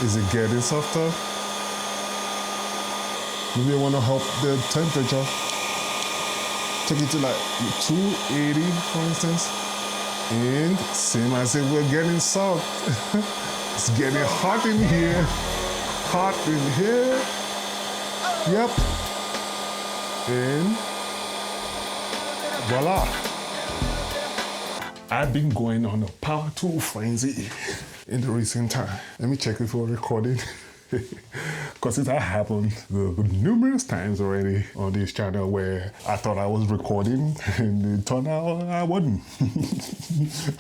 Is it getting softer? Maybe you want to help the temperature. Take it to like 280 for instance. And same as if we're getting soft. It's getting hot in here. Hot in here. Yep. And voila. I've been going on a power tool frenzy in the recent time. Let me check if we're recording. Because it has happened numerous times already on this channel where I thought I was recording and it turned out I wasn't.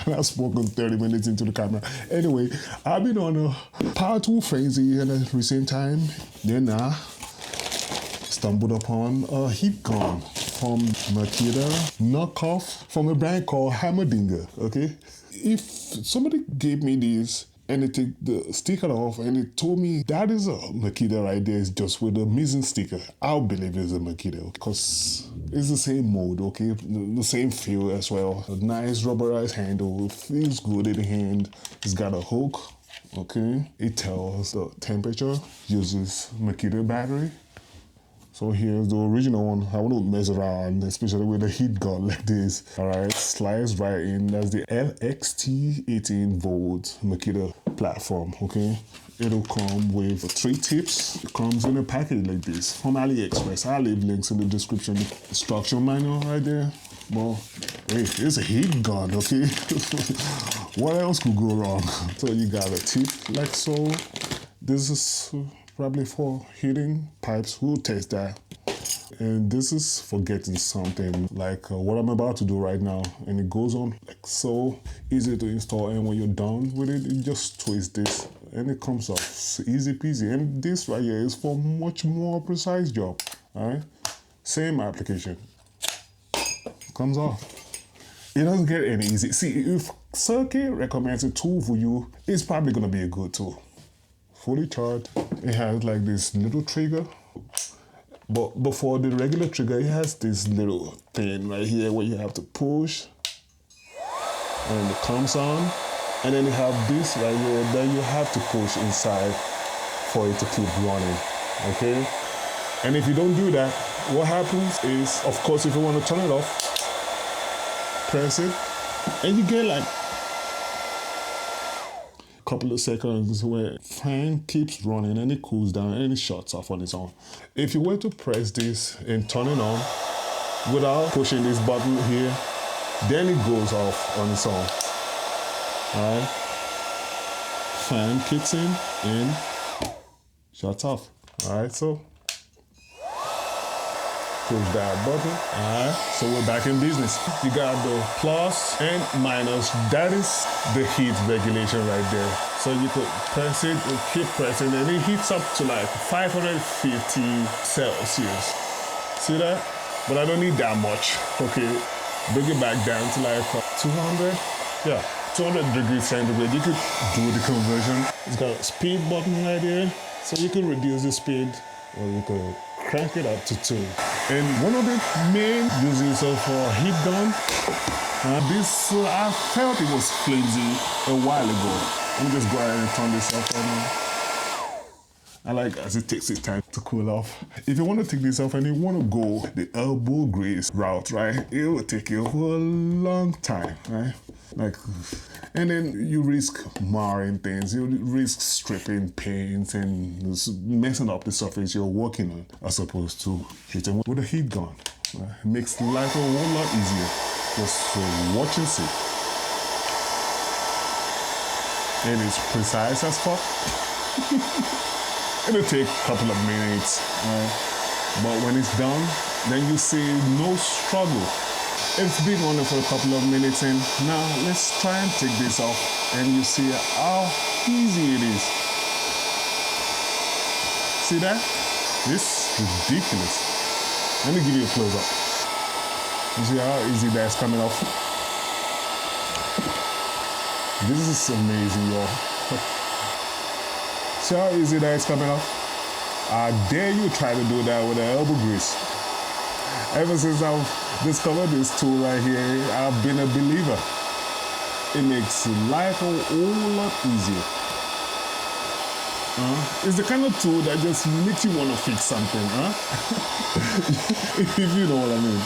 And I've spoken 30 minutes into the camera. Anyway, I've been on a power tool frenzy in the recent time. Then I stumbled upon a heat gun from Makita Knockoff from a brand called Heimerdinger, okay? If somebody gave me this and they take the sticker off and it told me that is a Makita right there, it's just with a missing sticker, I'll believe it's a Makita because it's the same mode, okay? The same feel as well. A nice rubberized handle, it feels good in the hand. It's got a hook, okay? It tells the temperature, uses Makita battery. So here's the original one. I wouldn't mess around, especially with a heat gun like this. All right, slides right in. That's the LXT 18V Makita platform, okay? It'll come with 3 tips. It comes in a package like this from AliExpress. I'll leave links in the description. Instruction manual right there. Well, hey, it's a heat gun, okay? What else could go wrong? So you got a tip like so. This is probably for heating pipes. We'll test that. And this is for getting something like what I'm about to do right now. And it goes on like so, easy to install. And when you're done with it, you just twist this and it comes off. It's easy peasy. And this right here is for much more precise job. All right, same application. Comes off. It doesn't get any easy. See, if Circuit recommends a tool for you, it's probably gonna be a good tool. Fully charged. It has like this little trigger, but before the regular trigger, it has this little thing right here where you have to push and it comes on, and then you have this right here that you have to push inside for it to keep running, okay? And if you don't do that, what happens is, of course, if you want to turn it off, press it, and you get like couple of seconds where fan keeps running and it cools down and it shuts off on its own. If you were to press this and turn it on without pushing this button here, then it goes off on its own. Alright? Fan kicks in and shuts off. Alright, so push that button. Alright, so we're back in business. You got the plus and minus. That is the heat regulation right there. So you could press it and keep pressing and it heats up to like 550 Celsius. See that? But I don't need that much. Okay, bring it back down to like 200. Yeah, 200 degrees centigrade. You could do the conversion. It's got a speed button right here. So you can reduce the speed or you could crank it up to 2. And one of the main uses of a heat gun, I felt it was flimsy a while ago. Let me just go ahead and turn this off right now. I like as it takes its time to cool off. If you want to take this off and you want to go the elbow grease route, right, it will take you for a long time, right? Like, and then you risk marring things, you risk stripping paints and messing up the surface you're working on, as opposed to hitting with a heat gun. Right? It makes life a whole lot easier. Just watch and see. And it's precise as fuck. It'll take a couple of minutes, right? But when it's done, then you see no struggle. It's been on for a couple of minutes and now let's try and take this off and you see how easy it is. See that? It's ridiculous. Let me give you a close up. You see how easy that's coming off? This is amazing, y'all. See how easy that is coming off? I dare you try to do that with an elbow grease. Ever since I've discovered this tool right here, I've been a believer. It makes life a whole lot easier. It's the kind of tool that just makes you want to fix something, huh? If you know what I mean.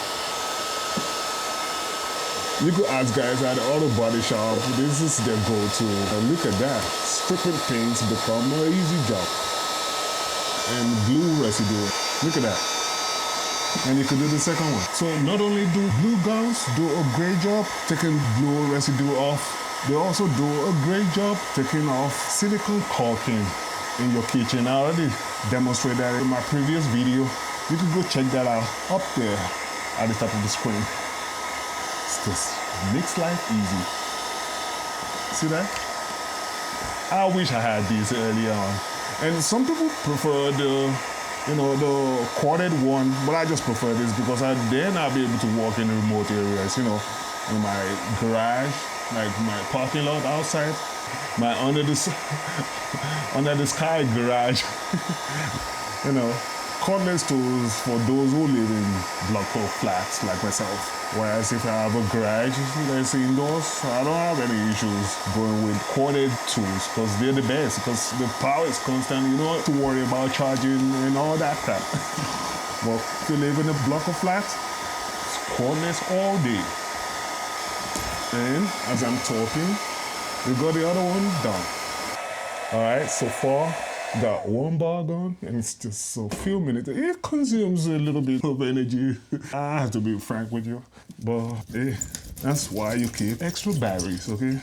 You could ask guys at the auto body shop, this is their go-to. And look at that. Stripping paints become an easy job. And glue residue. Look at that. And you could do the second one. So not only do glue guns do a great job taking glue residue off, they also do a great job taking off silicone caulking in your kitchen. I already demonstrated that in my previous video. You can go check that out up there at the top of the screen. It just makes life easy. See that? I wish I had these early on. And some people prefer the corded one, but I just prefer this because then I'll be able to walk in remote areas, in my garage, like my parking lot outside, my under the sky garage, cordless tools for those who live in block or flats like myself. Whereas if I have a garage, let's say indoors, I don't have any issues going with corded tools because they're the best because the power is constant. You don't have to worry about charging and all that crap. But if you live in a block of flats, it's cordless all day. And as I'm talking, we got the other one done. All right, so far, got one bar gone, and it's just a few minutes. It consumes a little bit of energy. I have to be frank with you, but hey, that's why you keep extra batteries, okay?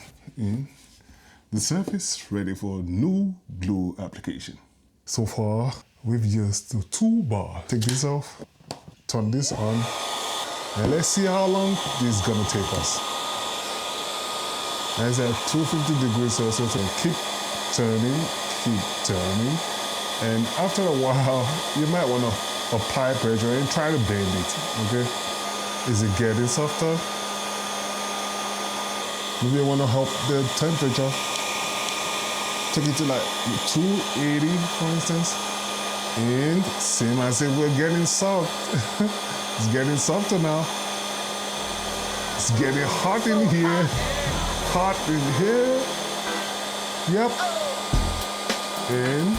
The surface ready for new glue application. So far, we've used the 2 bar. Take this off, turn this on, and let's see how long this is gonna take us. As at 250 degrees Celsius, and keep turning. And after a while, you might want to apply pressure and try to bend it, okay? Is it getting softer? Maybe you want to help the temperature. Take it to like 280, for instance. And same as if we're getting soft. It's getting softer now. It's getting hot in here. Hot in here. Yep. And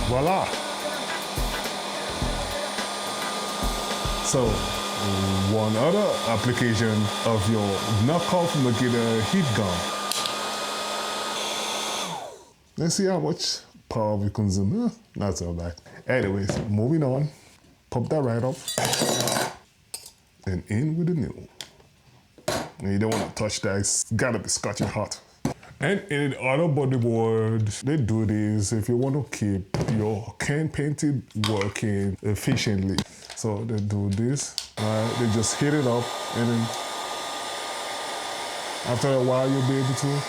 voila. So one other application of your knockoff Makita heat gun. Let's see how much power we consume. Not so bad. Anyways, moving on. Pop that right up. And in with the new. And you don't want to touch that. It's gotta be scorching hot. And in other bodyboards, they do this if you want to keep your can painted working efficiently. So they do this, they just heat it up, and then after a while you'll be able to,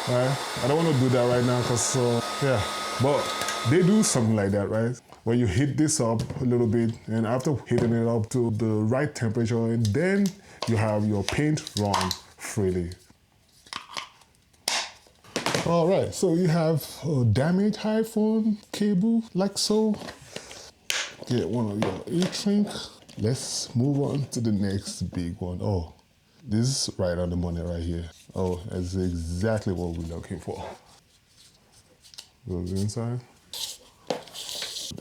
I don't want to do that right now because, yeah, but they do something like that, right? Where you heat this up a little bit, and after heating it up to the right temperature, and then you have your paint run freely. All right, so you have a damaged iPhone cable, like so. Get one of your E-Trink. Let's move on to the next big one. Oh, this is right on the money right here. Oh, that's exactly what we're looking for. Goes inside.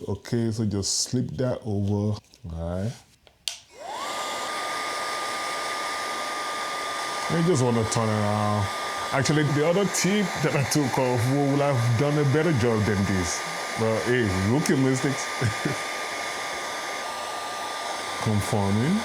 Okay, so just slip that over. All right. I just want to turn around. Actually, the other tip that I took off would have done a better job than this. But hey, rookie mistakes. Conforming.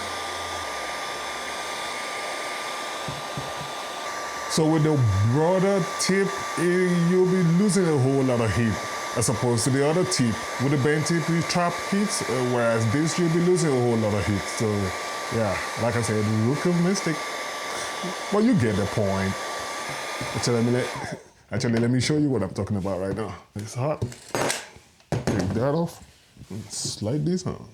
So with the broader tip, you'll be losing a whole lot of heat as opposed to the other tip. With the bent tip, you trap heat, whereas this, you'll be losing a whole lot of heat. So yeah, like I said, rookie mistake. But you get the point. Actually, let me show you what I'm talking about right now. It's hot. Take that off. Slide this on.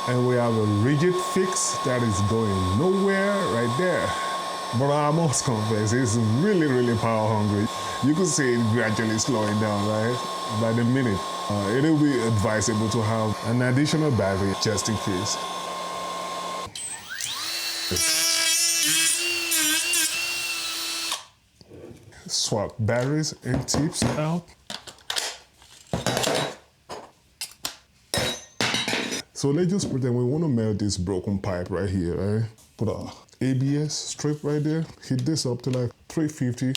And we have a rigid fix that is going nowhere right there. But I must confess, it's really, really power hungry. You could see it gradually slowing down, right? by the minute. It'll be advisable to have an additional battery just in case. Swap batteries and tips out. So let's just pretend we want to melt this broken pipe right here, right? Put a ABS strip right there. Heat this up to like 350.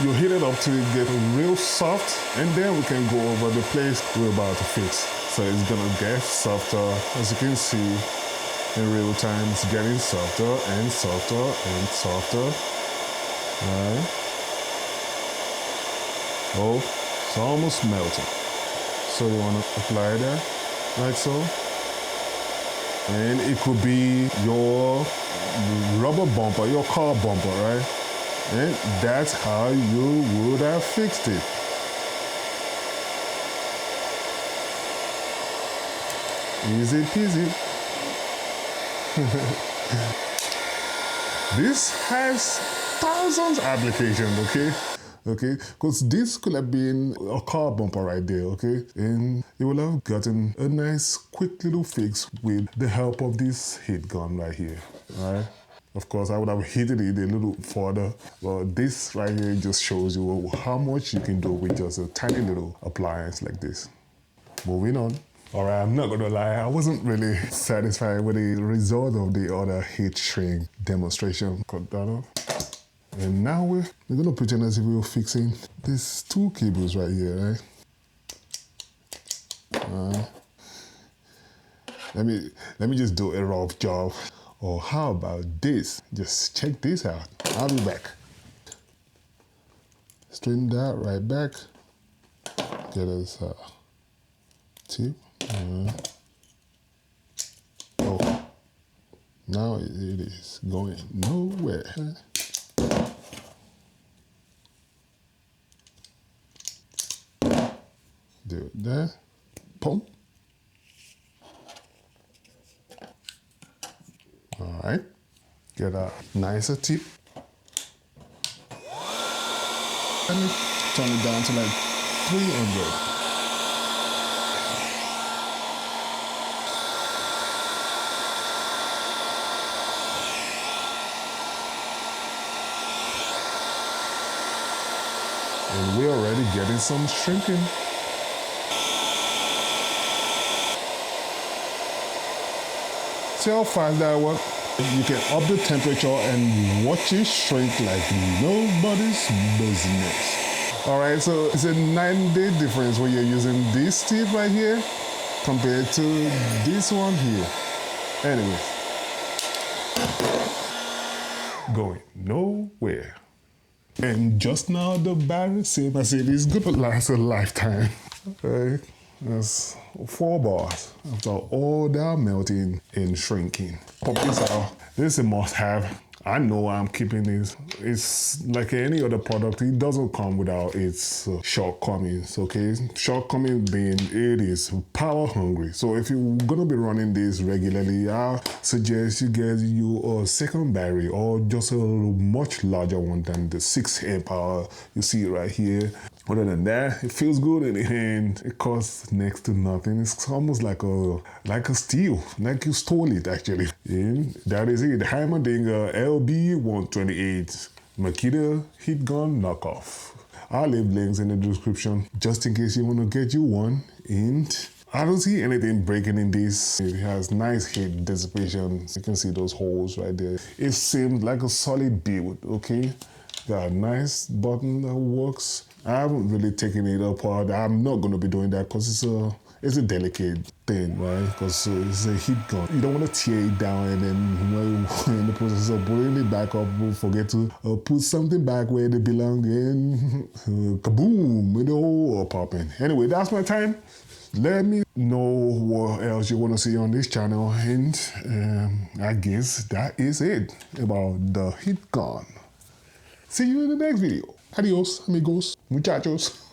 You heat it up till it gets real soft, and then we can go over the place we're about to fix. So it's gonna get softer. As you can see, in real time, it's getting softer and softer and softer. Alright. Oh, it's almost melting. So you wanna apply that, like so. And it could be your rubber bumper, your car bumper, right? And that's how you would have fixed it. Easy peasy. This has thousands of applications, okay? Okay, because this could have been a car bumper right there, okay? And you will have gotten a nice quick little fix with the help of this heat gun right here, all right? Of course, I would have heated it a little further, but this right here just shows you how much you can do with just a tiny little appliance like this. Moving on. All right, I'm not gonna lie, I wasn't really satisfied with the result of the other heat shrink demonstration. Cut that off. And now we're gonna pretend as if we were fixing these two cables right here, right? Let me just do a rough job. Or how about this? Just check this out. I'll be back. Straighten that right back. Get us a tip. Oh, now it is going nowhere. Do that. Pump. All right. Get a nicer tip. Let me turn it down to like 300. And we're already getting some shrinking. See how fast that works? You can up the temperature and watch it shrink like nobody's business. All right, so it's a 9-day difference when you're using this tip right here compared to this one here. Anyway, going nowhere. And just now the battery, same as it is gonna last a lifetime. Okay, that's 4 bars after all that melting and shrinking. Pop this out. This is a must-have. I know I'm keeping this. It's like any other product. It doesn't come without its shortcomings, okay? Shortcoming being it is power hungry. So if you're gonna be running this regularly, I suggest you get you a second battery or just a much larger one than the 6 amp hour you see right here. Other than that, it feels good in the hand. It costs next to nothing. It's almost like a steal, like you stole it actually. And that is it. Heimerdinger LB128 Makita heat gun knockoff. I'll leave links in the description just in case you want to get you one. And I don't see anything breaking in this. It has nice heat dissipation. You can see those holes right there. It seems like a solid build, okay? Got a nice button that works. I haven't really taken it apart. I'm not going to be doing that because it's a delicate thing, right? Because it's a heat gun. You don't want to tear it down and then in the process of putting it back up, we'll forget to put something back where they belong and kaboom, it all popping. Anyway, that's my time. Let me know what else you want to see on this channel, and I guess that is it about the heat gun. See you in the next video. Adios, amigos, muchachos.